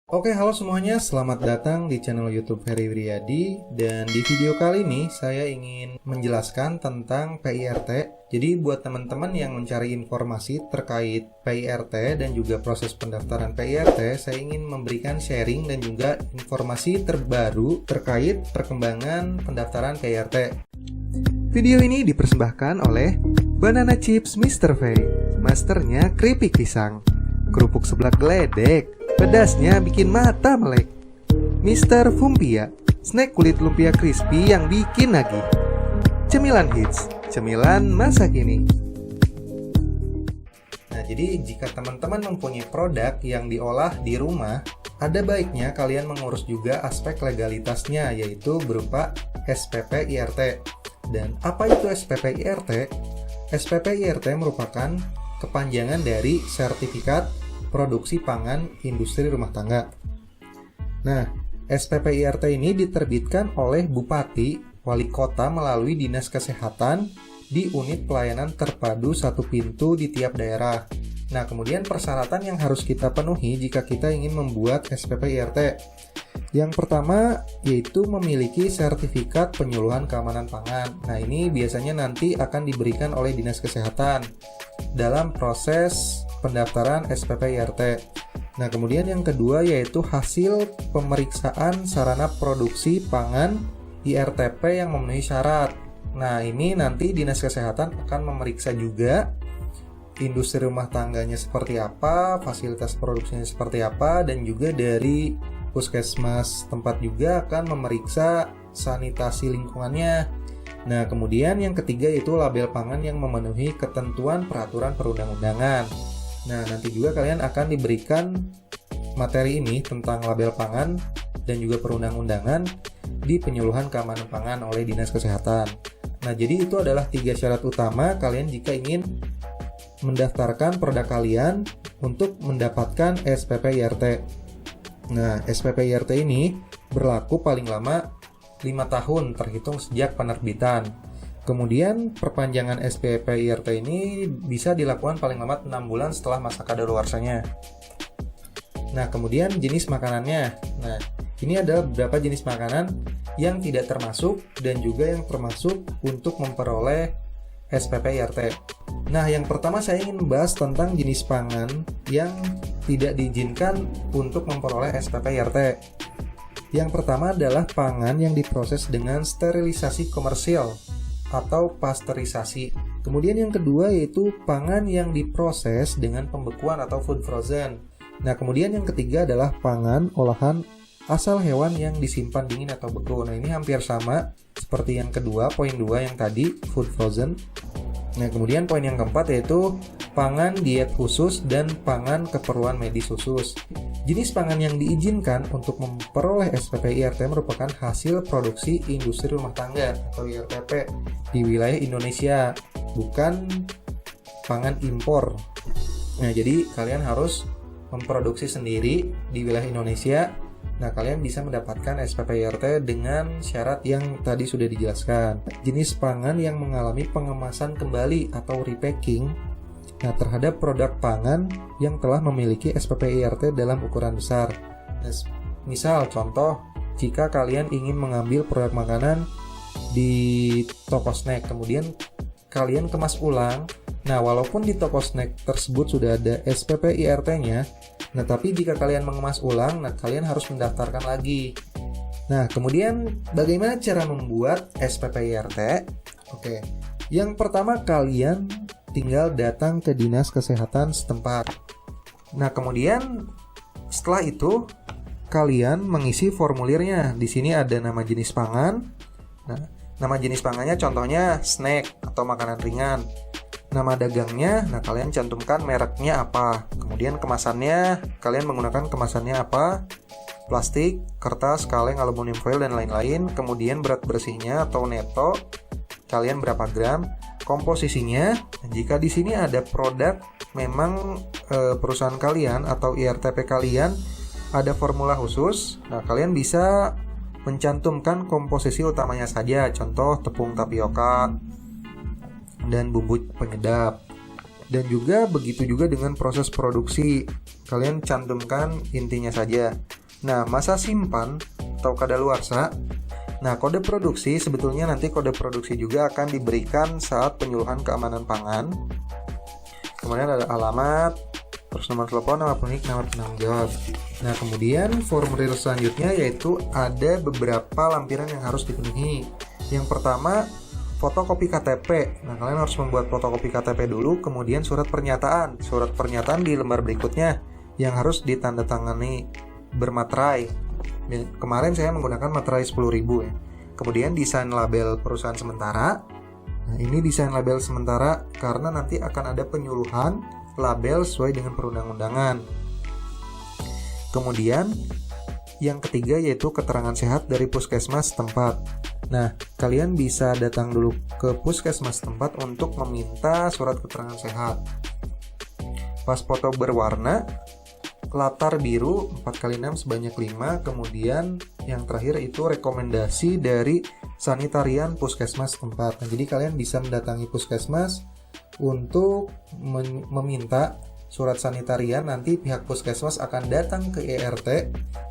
Oke, halo semuanya, selamat datang di channel YouTube Ferry Wiryadi. Dan di video kali ini saya ingin menjelaskan tentang PIRT. Jadi buat teman-teman yang mencari informasi terkait PIRT dan juga proses pendaftaran PIRT, saya ingin memberikan sharing dan juga informasi terbaru terkait perkembangan pendaftaran PIRT. Video ini dipersembahkan oleh Banana Chips Mr. V, masternya keripik pisang, kerupuk seblak geledek, pedasnya bikin mata melek. Mr. Fumpia, snack kulit lumpia crispy yang bikin nagih. Cemilan hits, cemilan masa kini. Nah, jadi jika teman-teman mempunyai produk yang diolah di rumah, ada baiknya kalian mengurus juga aspek legalitasnya, yaitu berupa SPP IRT. Dan apa itu SPP IRT? SPP IRT merupakan kepanjangan dari Sertifikat Produksi Pangan Industri Rumah Tangga. Nah, SPP IRT ini diterbitkan oleh Bupati, Wali Kota melalui Dinas Kesehatan di unit pelayanan terpadu satu pintu di tiap daerah. Nah, kemudian persyaratan yang harus kita penuhi jika kita ingin membuat SPP IRT. Yang pertama yaitu memiliki sertifikat penyuluhan keamanan pangan. Nah, ini biasanya nanti akan diberikan oleh Dinas Kesehatan dalam proses pendaftaran SPP IRT. Nah, kemudian yang kedua yaitu hasil pemeriksaan sarana produksi pangan IRTP yang memenuhi syarat. Nah, ini nanti Dinas Kesehatan akan memeriksa juga industri rumah tangganya seperti apa, fasilitas produksinya seperti apa, dan juga dari puskesmas tempat juga akan memeriksa sanitasi lingkungannya. Nah, kemudian yang ketiga yaitu label pangan yang memenuhi ketentuan peraturan perundang-undangan. Nah, nanti juga kalian akan diberikan materi ini tentang label pangan dan juga perundang-undangan di penyuluhan keamanan pangan oleh Dinas Kesehatan. Nah, jadi itu adalah 3 syarat utama kalian jika ingin mendaftarkan produk kalian untuk mendapatkan SPP IRT. Nah, SPP IRT ini berlaku paling lama 5 tahun terhitung sejak penerbitan. Kemudian perpanjangan SPP IRT ini bisa dilakukan paling lambat 6 bulan setelah masa kadaluarsanya. Nah, kemudian jenis makanannya. Nah, ini ada beberapa jenis makanan yang tidak termasuk dan juga yang termasuk untuk memperoleh SPP IRT. Nah, yang pertama saya ingin membahas tentang jenis pangan yang tidak diizinkan untuk memperoleh SPP IRT. Yang pertama adalah pangan yang diproses dengan sterilisasi komersial atau pasteurisasi. Kemudian yang kedua yaitu pangan yang diproses dengan pembekuan atau food frozen. Nah, kemudian yang ketiga adalah pangan olahan asal hewan yang disimpan dingin atau beku. Nah, ini hampir sama seperti yang kedua, poin 2 yang tadi, food frozen. Nah, kemudian poin yang keempat yaitu pangan diet khusus dan pangan keperluan medis khusus. Jenis pangan yang diizinkan untuk memperoleh SPP IRT merupakan hasil produksi industri rumah tangga atau IRTP di wilayah Indonesia, bukan pangan impor. Nah, jadi kalian harus memproduksi sendiri di wilayah Indonesia. Nah, kalian bisa mendapatkan SPP IRT dengan syarat yang tadi sudah dijelaskan. Jenis pangan yang mengalami pengemasan kembali atau repacking, nah, terhadap produk pangan yang telah memiliki SPP IRT dalam ukuran besar. Nah, misal contoh, jika kalian ingin mengambil produk makanan di toko snack, kemudian kalian kemas ulang. Nah, walaupun di toko snack tersebut sudah ada SPP IRT-nya, nah, tapi jika kalian mengemas ulang, nah, kalian harus mendaftarkan lagi. Nah, kemudian bagaimana cara membuat SPP IRT? Oke, yang pertama kalian tinggal datang ke Dinas Kesehatan setempat. Nah, kemudian setelah itu kalian mengisi formulirnya. Di sini ada nama jenis pangan. Nah, nama jenis pangannya contohnya snack atau makanan ringan. Nama dagangnya, nah, kalian cantumkan mereknya apa. Kemudian kemasannya, kalian menggunakan kemasannya apa. Plastik, kertas, kaleng, aluminium foil, dan lain-lain. Kemudian berat bersihnya atau neto, kalian berapa gram. Komposisinya, jika di sini ada produk, memang perusahaan kalian atau IRTP kalian ada formula khusus. Nah, kalian bisa mencantumkan komposisi utamanya saja. Contoh tepung tapioka dan bumbu penyedap. Dan juga begitu juga dengan proses produksi. Kalian cantumkan intinya saja. Nah, masa simpan atau kadaluarsa. Nah, kode produksi sebetulnya nanti kode produksi juga akan diberikan saat penyuluhan keamanan pangan. Kemudian ada alamat, terus nomor telepon, nama pemilik, nama penanggung jawab. Nah, kemudian formulir selanjutnya yaitu ada beberapa lampiran yang harus dipenuhi. Yang pertama, fotokopi KTP. Nah, kalian harus membuat fotokopi KTP dulu, kemudian surat pernyataan. Surat pernyataan di lembar berikutnya yang harus ditandatangani bermaterai. Kemarin saya menggunakan materai 10.000 ya. Kemudian desain label perusahaan sementara. Nah, ini desain label sementara karena nanti akan ada penyuluhan label sesuai dengan perundang-undangan. Kemudian yang ketiga yaitu keterangan sehat dari puskesmas setempat. Nah, kalian bisa datang dulu ke puskesmas setempat untuk meminta surat keterangan sehat. Pas foto berwarna, latar biru 4x6 sebanyak 5, kemudian yang terakhir itu rekomendasi dari sanitarian puskesmas tempat. Nah, jadi kalian bisa mendatangi puskesmas untuk meminta surat sanitarian. Nanti pihak puskesmas akan datang ke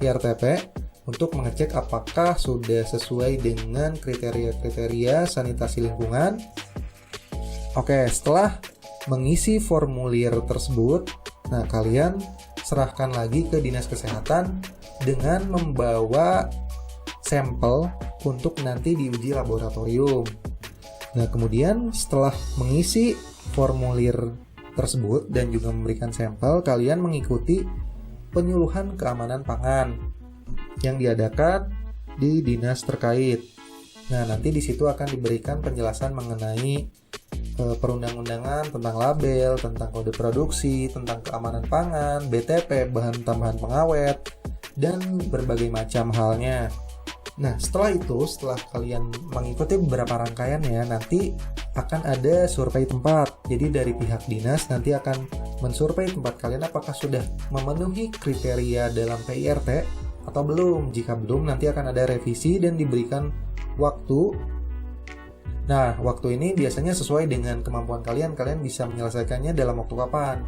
IRTP untuk mengecek apakah sudah sesuai dengan kriteria-kriteria sanitasi lingkungan. Oke, setelah mengisi formulir tersebut, nah kalian serahkan lagi ke dinas kesehatan dengan membawa sampel untuk nanti diuji laboratorium. Nah, kemudian setelah mengisi formulir tersebut dan juga memberikan sampel, kalian mengikuti penyuluhan keamanan pangan yang diadakan di dinas terkait. Nah, nanti di situ akan diberikan penjelasan mengenai perundang-undangan tentang label, tentang kode produksi, tentang keamanan pangan, BTP, bahan tambahan pengawet, dan berbagai macam halnya. Nah, setelah kalian mengikuti beberapa rangkaiannya, nanti akan ada survei tempat. Jadi dari pihak dinas nanti akan mensurvei tempat kalian apakah sudah memenuhi kriteria dalam PIRT atau belum. Jika belum, nanti akan ada revisi dan diberikan waktu. Nah, waktu ini biasanya sesuai dengan kemampuan kalian bisa menyelesaikannya dalam waktu kapan.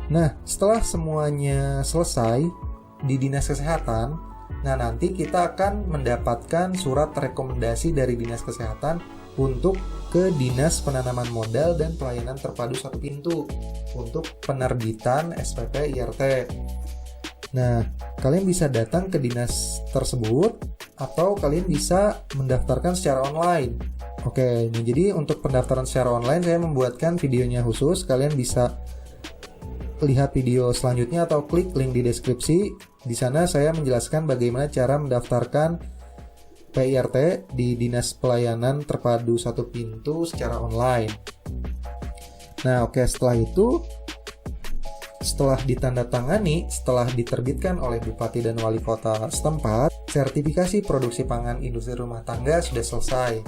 Nah, setelah semuanya selesai di dinas kesehatan, nah nanti kita akan mendapatkan surat rekomendasi dari dinas kesehatan untuk ke dinas penanaman modal dan pelayanan terpadu satu pintu untuk penerbitan SPP IRT. Nah, kalian bisa datang ke dinas tersebut atau kalian bisa mendaftarkan secara online. Oke, nah jadi untuk pendaftaran secara online saya membuatkan videonya khusus. Kalian bisa lihat video selanjutnya atau klik link di deskripsi. Di sana saya menjelaskan bagaimana cara mendaftarkan PIRT di Dinas Pelayanan Terpadu Satu Pintu secara online. Nah, oke, setelah ditandatangani, setelah diterbitkan oleh Bupati dan Wali Kota setempat, sertifikasi produksi pangan industri rumah tangga sudah selesai.